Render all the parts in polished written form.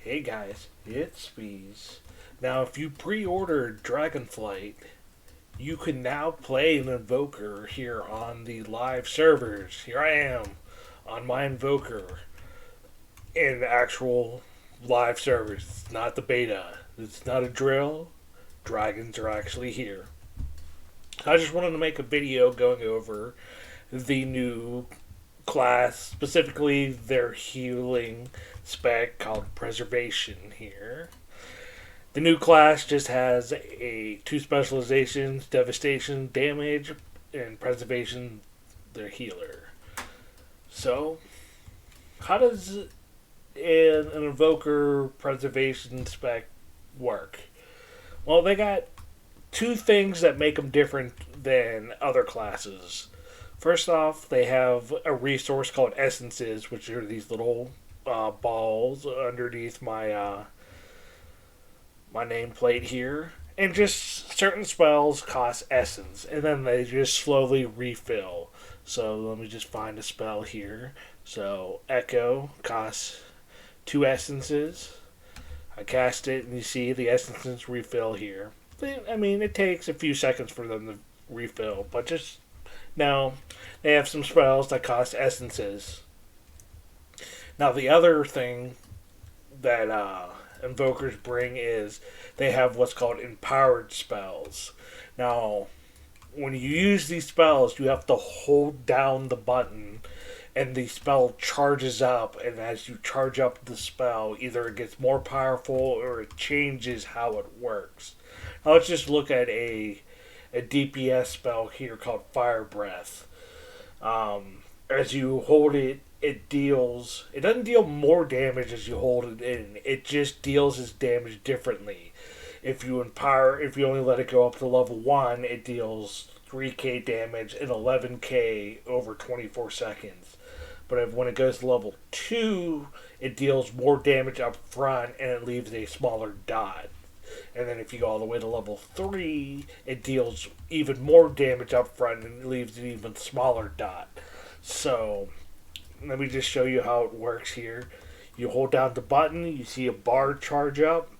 Hey guys, it's Bees. Now, if you pre-ordered Dragonflight, you can now play an Invoker here on the live servers. Here I am on my Invoker in actual live servers. It's not the beta. It's not a drill. Dragons are actually here. I just wanted to make a video going over the new class, specifically their healing spec called Preservation here. The new class just has two specializations: Devastation, Damage, and Preservation, their healer. So, how does an Evoker Preservation spec work? Well, they got two things that make them different than other classes. First off, they have a resource called Essences, which are these little balls underneath my nameplate here, and just certain spells cost essence, and then they just slowly refill. So let me just find a spell here. So Echo costs 2 essences. I cast it, and you see the essences refill here. I mean, it takes a few seconds for them to refill, but just now they have some spells that cost essences. Now the other thing that invokers bring is they have what's called empowered spells. Now, when you use these spells, you have to hold down the button and the spell charges up, and as you charge up the spell, either it gets more powerful or it changes how it works. Now let's just look at a DPS spell here called Fire Breath. As you hold it, it doesn't deal more damage as you hold it in. It just deals its damage differently. If you only let it go up to level 1, it deals 3k damage and 11k over 24 seconds. But when it goes to level 2, it deals more damage up front and it leaves a smaller dot. And then if you go all the way to level 3, it deals even more damage up front and leaves an even smaller dot. So, let me just show you how it works here. You hold down the button, you see a bar charge up,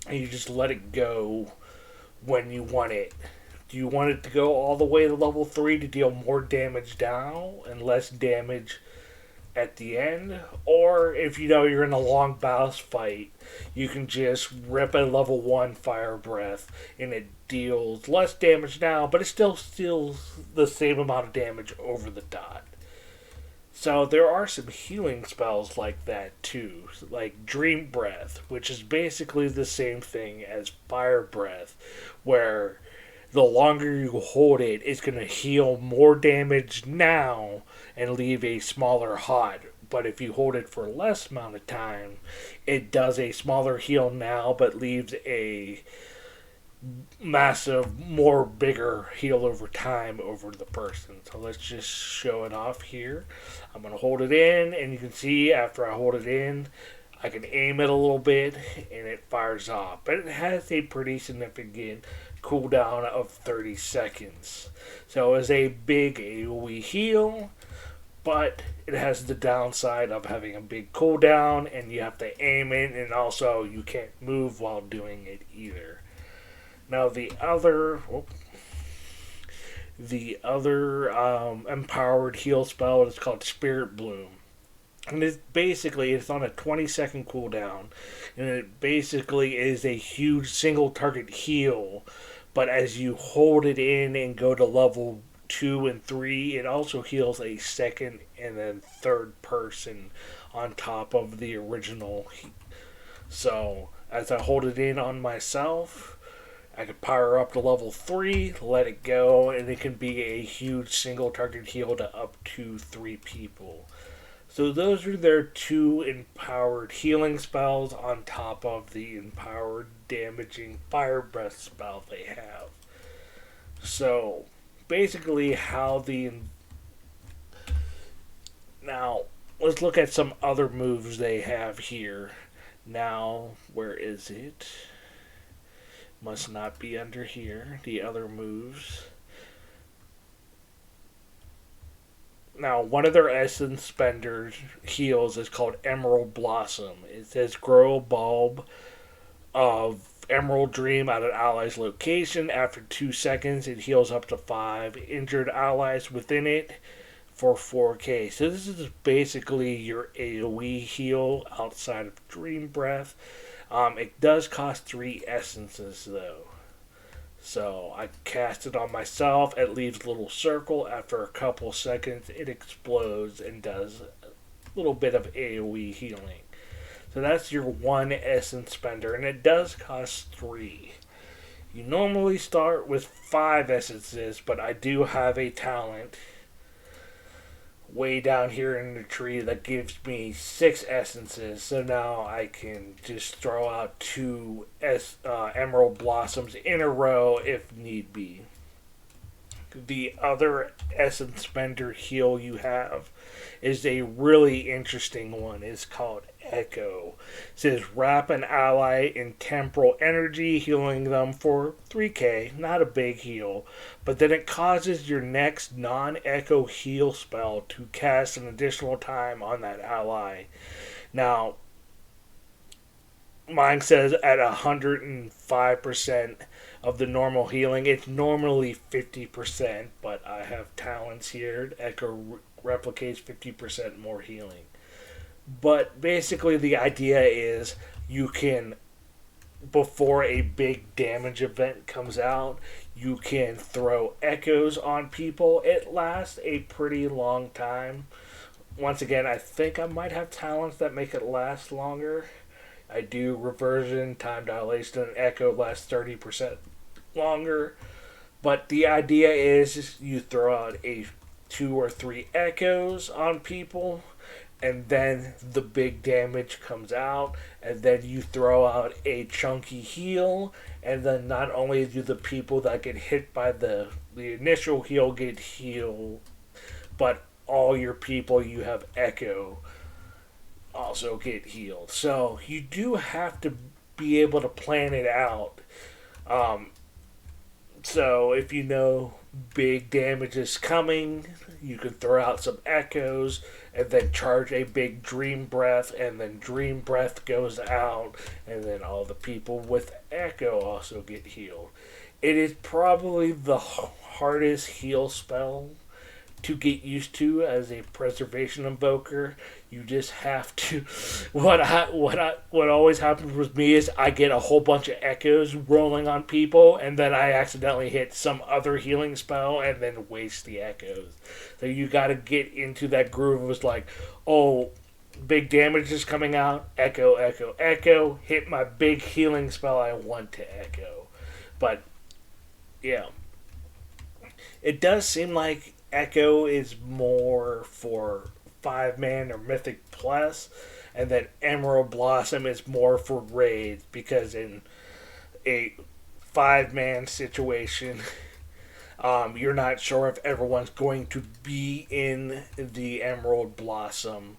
and you just let it go when you want it. Do you want it to go all the way to level 3 to deal more damage now and less damage at the end? Or if you know you're in a long boss fight, you can just rip a level 1 Fire Breath and it deals less damage now, but it still deals the same amount of damage over the dot. So there are some healing spells like that too, like Dream Breath, which is basically the same thing as Fire Breath, where the longer you hold it, it's going to heal more damage now and leave a smaller hot. But if you hold it for less amount of time, it does a smaller heal now but leaves a massive, more bigger heal over time over the person. So let's just show it off here. I'm going to hold it in, and you can see after I hold it in, I can aim it a little bit and it fires off. But it has a pretty significant cooldown of 30 seconds. So it's a big AoE heal, but it has the downside of having a big cooldown, and you have to aim it, and also you can't move while doing it either. Now the other empowered heal spell is called Spirit Bloom. And it's on a 20-second cooldown, and it basically is a huge single target heal. But as you hold it in and go to level 2 and 3, it also heals a second and then third person on top of the original. So as I hold it in on myself, I can power up to level 3, let it go, and it can be a huge single target heal to up to 3 people. So those are their two empowered healing spells on top of the empowered damaging Fire Breath spell they have. So basically now let's look at some other moves they have here. Now, where is it? Must not be under here. The other moves. Now, one of their essence spender heals is called Emerald Blossom. It says grow a bulb of Emerald Dream at an ally's location. After 2 seconds, it heals up to 5 injured allies within it for 4k. So this is basically your AoE heal outside of Dream Breath. It does cost 3 essences though. So I cast it on myself. It leaves a little circle. After a couple seconds, it explodes and does a little bit of AoE healing. So that's your 1 essence spender, and it does cost 3. You normally start with 5 essences, but I do have a talent way down here in the tree that gives me 6 essences. So now I can just throw out 2 emerald blossoms in a row if need be. The other essence spender heal you have is a really interesting one. It's called Echo. It says wrap an ally in temporal energy, healing them for 3k. Not a big heal, but then it causes your next non-echo heal spell to cast an additional time on that ally. Now, mine says at 105% of the normal healing. It's normally 50%, but I have talents here. Echo replicates 50% more healing. But basically, the idea is you can, before a big damage event comes out, you can throw echoes on people. It lasts a pretty long time. Once again, I think I might have talents that make it last longer. I do reversion, time dilation, and echo lasts 30% longer. But the idea is you throw out 2 or 3 echoes on people, and then the big damage comes out, and then you throw out a chunky heal, and then not only do the people that get hit by the initial heal get healed, but all your people you have echo also get healed. So you do have to be able to plan it out. So if you know big damage is coming, you can throw out some echoes and then charge a big dream breath, and then dream breath goes out, and then all the people with echo also get healed. It is probably the hardest heal spell to get used to as a preservation invoker. You just have to. What always happens with me is I get a whole bunch of echoes rolling on people, and then I accidentally hit some other healing spell and then waste the echoes. So you got to get into that groove. It was like, oh, big damage is coming out. Echo, echo, echo. Hit my big healing spell I want to echo. But yeah, it does seem like Echo is more for 5-man or Mythic Plus, and then Emerald Blossom is more for raids, because in a 5-man situation, you're not sure if everyone's going to be in the Emerald Blossom.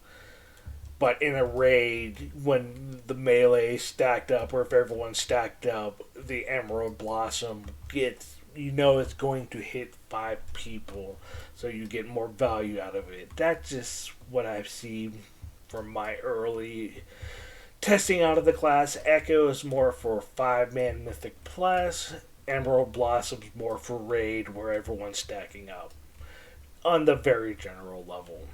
But in a raid, when the melee is stacked up, or if everyone's stacked up, the Emerald Blossom gets, it's going to hit 5 people, so you get more value out of it. That's just what I've seen from my early testing out of the class. Echo is more for 5-man Mythic Plus. Emerald Blossom's more for raid, where everyone's stacking up on the very general level.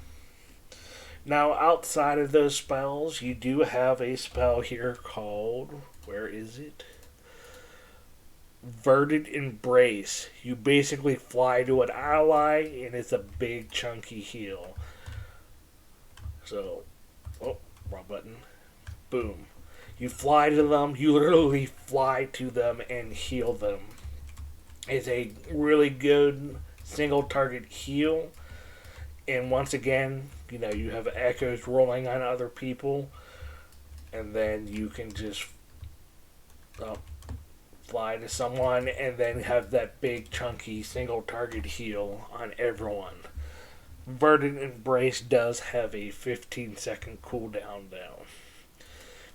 Now, outside of those spells, you do have a spell here called, where is it? Verdant Embrace. You basically fly to an ally, and it's a big chunky heal. So, wrong button. Boom. You fly to them, you literally fly to them and heal them. It's a really good single target heal. And once again, you have echoes rolling on other people, and then you can just fly to someone and then have that big chunky single target heal on everyone. Verdant Embrace does have a 15-second cooldown though.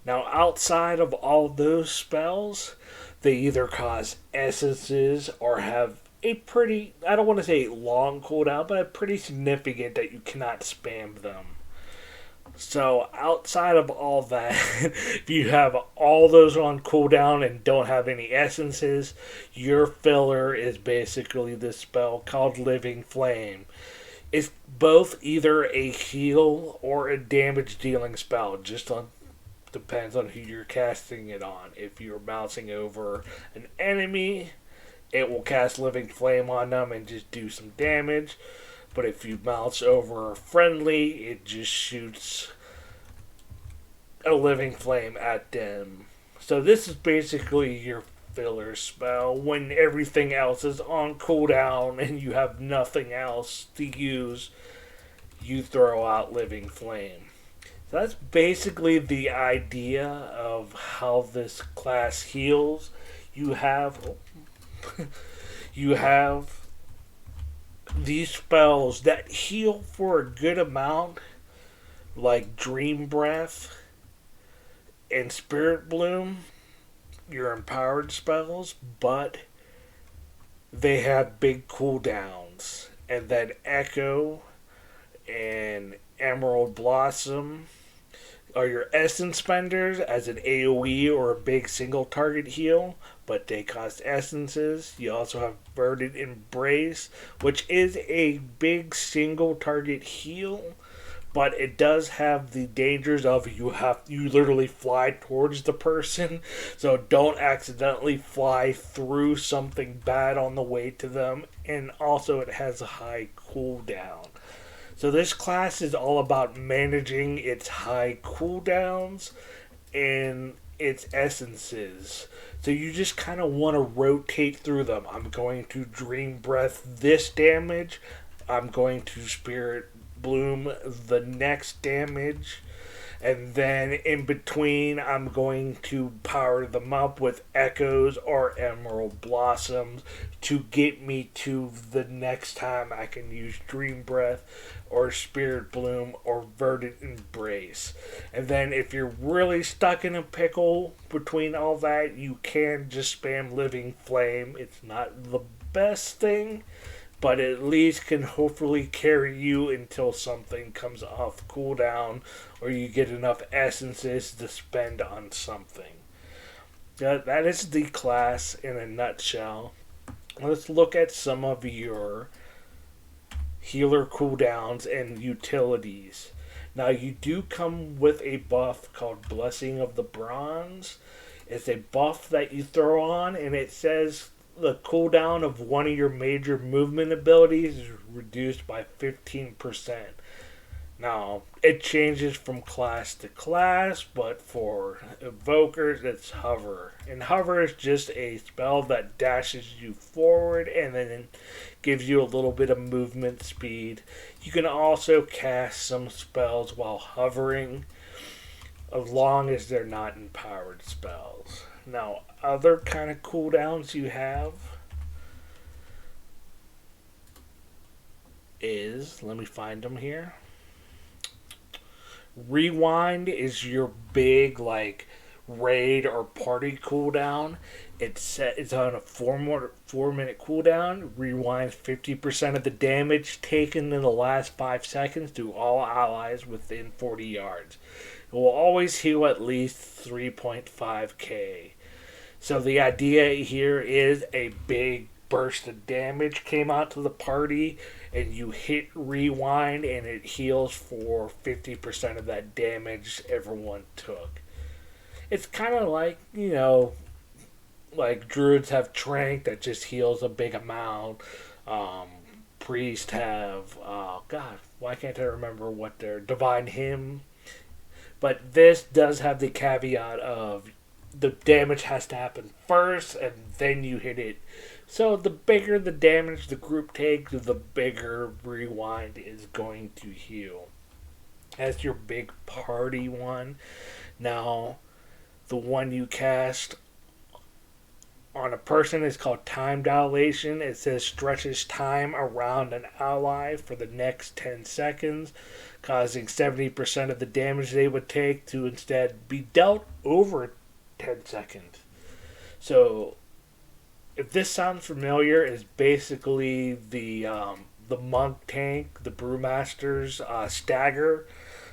Now, outside of all those spells, they either cause essences or have a pretty, I don't want to say long cooldown, but a pretty significant that you cannot spam them. So outside of all that, if you have all those on cooldown and don't have any essences, your filler is basically this spell called Living Flame. It's both either a heal or a damage dealing spell, just on depends on who you're casting it on. If you're bouncing over an enemy, it will cast Living Flame on them and just do some damage. But if you bounce over a friendly, it just shoots a Living Flame at them. So this is basically your filler spell when everything else is on cooldown and you have nothing else to use. You throw out Living Flame. So that's basically the idea of how this class heals. You have these spells that heal for a good amount, like Dream Breath and Spirit Bloom, your empowered spells, but they have big cooldowns. And then Echo and Emerald Blossom are your essence spenders as an AoE or a big single target heal, but they cost essences. You also have Verdant Embrace, which is a big single target heal, but it does have the dangers of you literally fly towards the person, so don't accidentally fly through something bad on the way to them, and also it has a high cooldown. So this class is all about managing its high cooldowns and its essences. So you just kind of want to rotate through them. I'm going to Dream Breath this damage. I'm going to Spirit Bloom the next damage. And then in between, I'm going to power them up with Echoes or Emerald Blossoms to get me to the next time I can use Dream Breath or Spirit Bloom or Verdant Embrace. And then if you're really stuck in a pickle between all that, you can just spam Living Flame. It's not the best thing, but at least can hopefully carry you until something comes off cooldown or you get enough essences to spend on something. That is the class in a nutshell. Let's look at some of your healer cooldowns and utilities. Now you do come with a buff called Blessing of the Bronze. It's a buff that you throw on, and it says the cooldown of one of your major movement abilities is reduced by 15%. Now, it changes from class to class, but for Evokers, it's Hover. And Hover is just a spell that dashes you forward and then gives you a little bit of movement speed. You can also cast some spells while hovering, as long as they're not empowered spells. Now, other kind of cooldowns you have is, let me find them here. Rewind is your big, like, raid or party cooldown. It's on a 4-minute cooldown. Rewinds 50% of the damage taken in the last 5 seconds to all allies within 40 yards. It will always heal at least 3.5k. So the idea here is a big burst of damage came out to the party, and you hit rewind and it heals for 50% of that damage everyone took. It's kind of like, like druids have Trank that just heals a big amount. Priests have, why can't I remember what their Divine Hymn? But this does have the caveat of the damage has to happen first and then you hit it. So the bigger the damage the group takes, the bigger rewind is going to heal. That's your big party one. Now, the one you cast on a person is called Time Dilation. It says stretches time around an ally for the next 10 seconds, causing 70% of the damage they would take to instead be dealt over 10 seconds. So If this sounds familiar, is basically the monk tank, the brewmaster's stagger.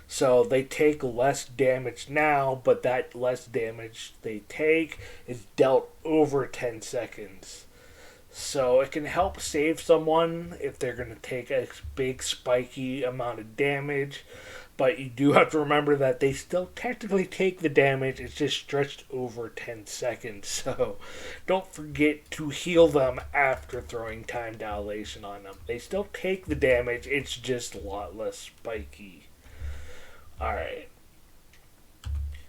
So they take less damage now, but that less damage they take is dealt over 10 seconds. So it can help save someone if they're going to take a big spiky amount of damage. But you do have to remember that they still technically take the damage. It's just stretched over 10 seconds. So don't forget to heal them after throwing time dilation on them. They still take the damage. It's just a lot less spiky. Alright.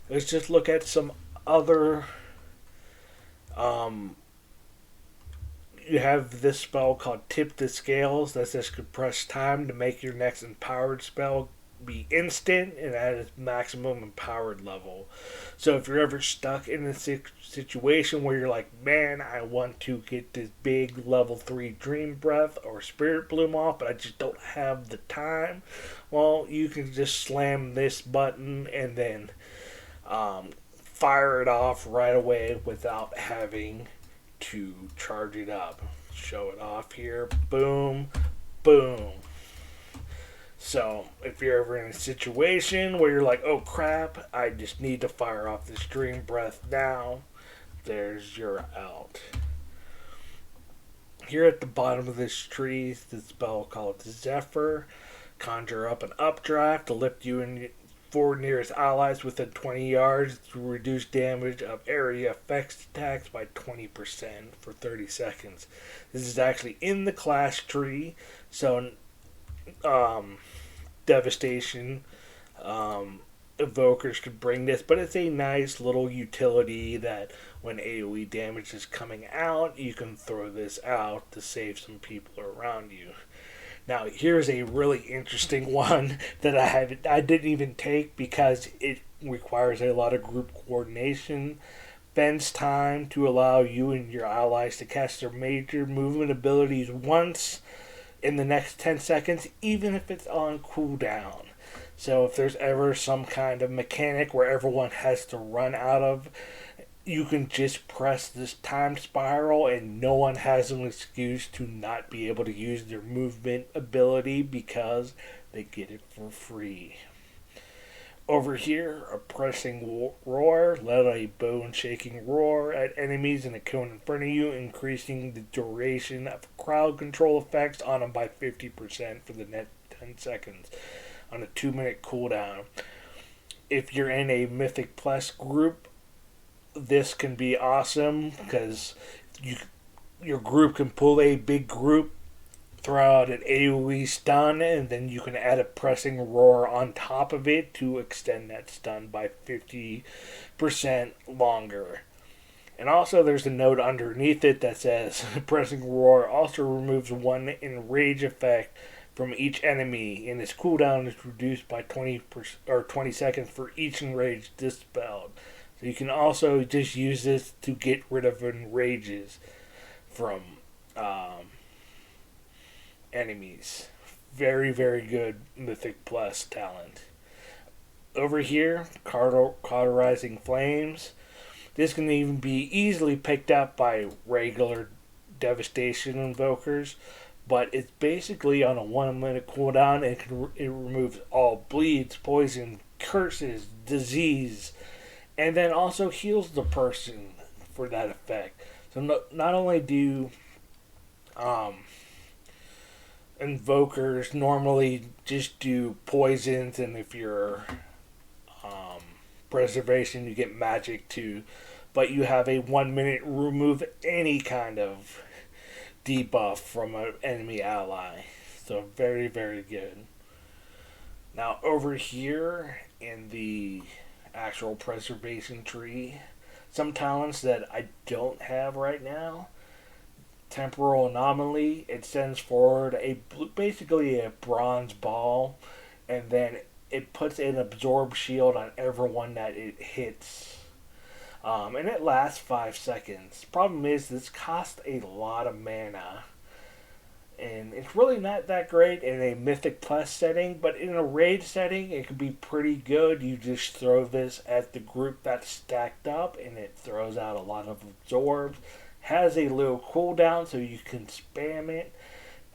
Let's just look at some other you have this spell called Tip the Scales. That says compress time to make your next empowered spell be instant and at its maximum empowered level. So if you're ever stuck in a situation where you're like, man, I want to get this big level 3 Dream Breath or Spirit Bloom off, but I just don't have the time, well, you can just slam this button and then fire it off right away without having to charge it up. Show it off here. Boom, boom. So, if you're ever in a situation where you're like, oh crap, I just need to fire off this Dream Breath now, there's your out. Here at the bottom of this tree is the spell called Zephyr. Conjure up an updraft to lift you and four nearest allies within 20 yards to reduce damage of area effects attacks by 20% for 30 seconds. This is actually in the class tree, so Devastation Evokers could bring this, but it's a nice little utility that when AoE damage is coming out, you can throw this out to save some people around you. Now, here's a really interesting one that I didn't even take because it requires a lot of group coordination. Fence time to allow you and your allies to cast their major movement abilities once in the next 10 seconds, even if it's on cooldown. So if there's ever some kind of mechanic where everyone has to run out of, you can just press this time spiral and no one has an excuse to not be able to use their movement ability because they get it for free. Over here, a pressing roar, let a bone-shaking roar at enemies in a cone in front of you, increasing the duration of crowd control effects on them by 50% for the next 10 seconds on a 2-minute cooldown. If you're in a Mythic Plus group, this can be awesome because your group can pull a big group, throw out an AoE stun, and then you can add a pressing roar on top of it to extend that stun by 50% longer. And also there's a note underneath it that says pressing roar also removes one enrage effect from each enemy, and its cooldown is reduced by 20 seconds for each enrage dispelled. So you can also just use this to get rid of enrages from enemies. Very, very good Mythic Plus talent. Over here, Cauterizing Flames. This can even be easily picked up by regular Devastation Invokers, but it's basically on a 1-minute cooldown and it removes all bleeds, poison, curses, disease, and then also heals the person for that effect. So not only do Invokers normally just do poisons, and if you're preservation you get magic too, but you have a 1-minute remove any kind of debuff from an enemy ally. So very, very good. Now over here in the actual preservation tree, some talents that I don't have right now. Temporal Anomaly, it sends forward basically a bronze ball, and then it puts an absorb shield on everyone that it hits. And it lasts 5 seconds. Problem is, this costs a lot of mana. And it's really not that great in a Mythic Plus setting, but in a raid setting, it can be pretty good. You just throw this at the group that's stacked up, and it throws out a lot of absorbs. Has a low cooldown, so you can spam it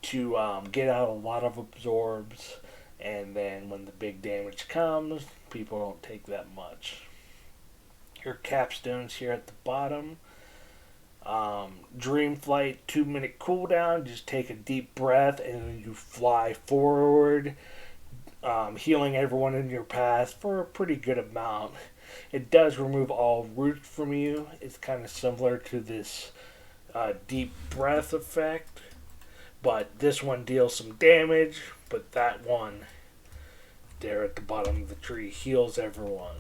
to get out a lot of absorbs, and then when the big damage comes, people don't take that much. Your capstones here at the bottom. Dreamflight 2-minute cooldown. Just take a deep breath and then you fly forward, healing everyone in your path for a pretty good amount. It does remove all roots from you. It's kind of similar to this deep breath effect, but this one deals some damage, but that one there at the bottom of the tree heals everyone.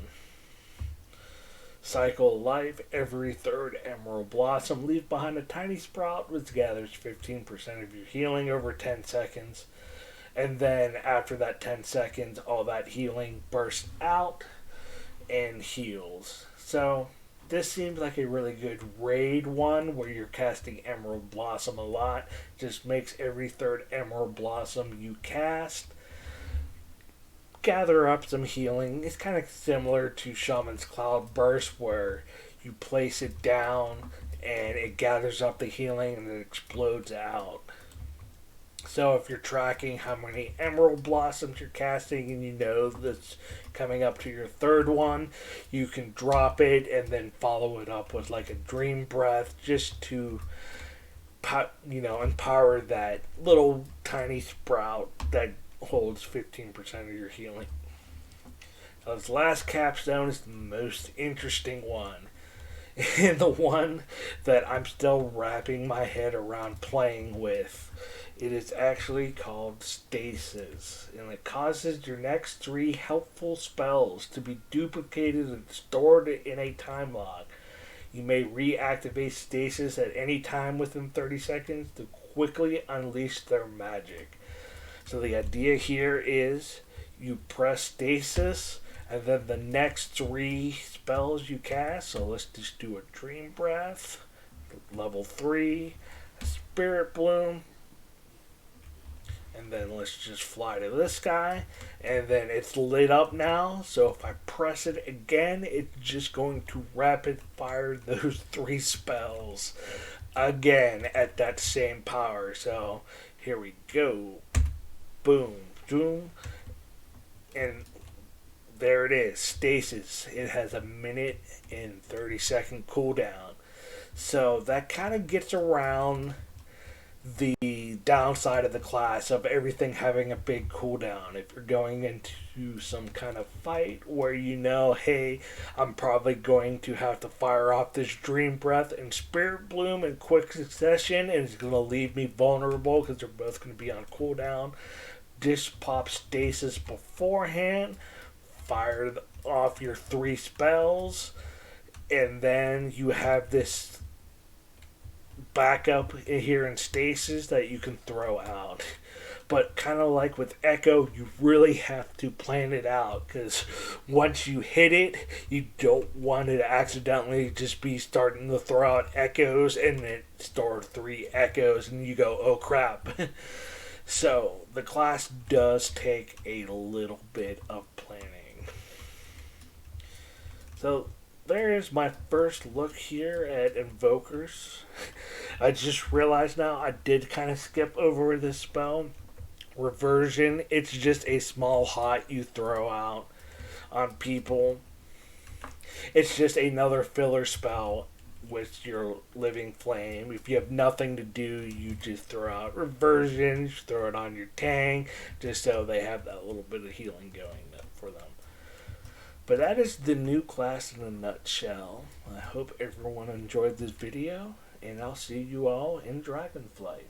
Cycle of life. Every third emerald blossom leaves behind a tiny sprout which gathers 15% of your healing over 10 seconds. And then after that 10 seconds, all that healing bursts out and heals. So this seems like a really good raid one where you're casting Emerald Blossom a lot. Just makes every third Emerald Blossom you cast gather up some healing. It's kind of similar to Shaman's Cloud Burst where you place it down and it gathers up the healing and it explodes out. So if you're tracking how many Emerald Blossoms you're casting and you know that's coming up to your third one, you can drop it and then follow it up with like a Dream Breath just to, empower that little tiny sprout that holds 15% of your healing. Now this last capstone is the most interesting one. And the one that I'm still wrapping my head around playing with. It is actually called Stasis, and it causes your next 3 helpful spells to be duplicated and stored in a time log. You may reactivate Stasis at any time within 30 seconds to quickly unleash their magic. So the idea here is you press Stasis, and then the next 3 spells you cast, so let's just do a Dream Breath, level 3, a Spirit Bloom, and then let's just fly to this guy, and then it's lit up now, so if I press it again, it's just going to rapid fire those 3 spells again at that same power. So here we go. Boom, boom, and there it is, Stasis. It has a 1:30 cooldown. So that kind of gets around the downside of the class of everything having a big cooldown. If you're going into some kind of fight where you know, hey, I'm probably going to have to fire off this Dream Breath and Spirit Bloom in quick succession, and it's going to leave me vulnerable because they're both going to be on cooldown. Just pop Stasis beforehand, fire off your 3 spells, and then you have this backup here in Stasis that you can throw out. But kind of like with Echo, you really have to plan it out, because once you hit it, you don't want to accidentally just be starting to throw out echoes and then store 3 echoes and you go, oh crap. So the class does take a little bit of planning. So there's my first look here at Evokers. I just realized now I did kind of skip over this spell. Reversion, it's just a small hot you throw out on people. It's just another filler spell with your living flame. If you have nothing to do, you just throw out Reversion, you throw it on your tank, just so they have that little bit of healing going for them. But that is the new class in a nutshell. I hope everyone enjoyed this video, and I'll see you all in Dragonflight.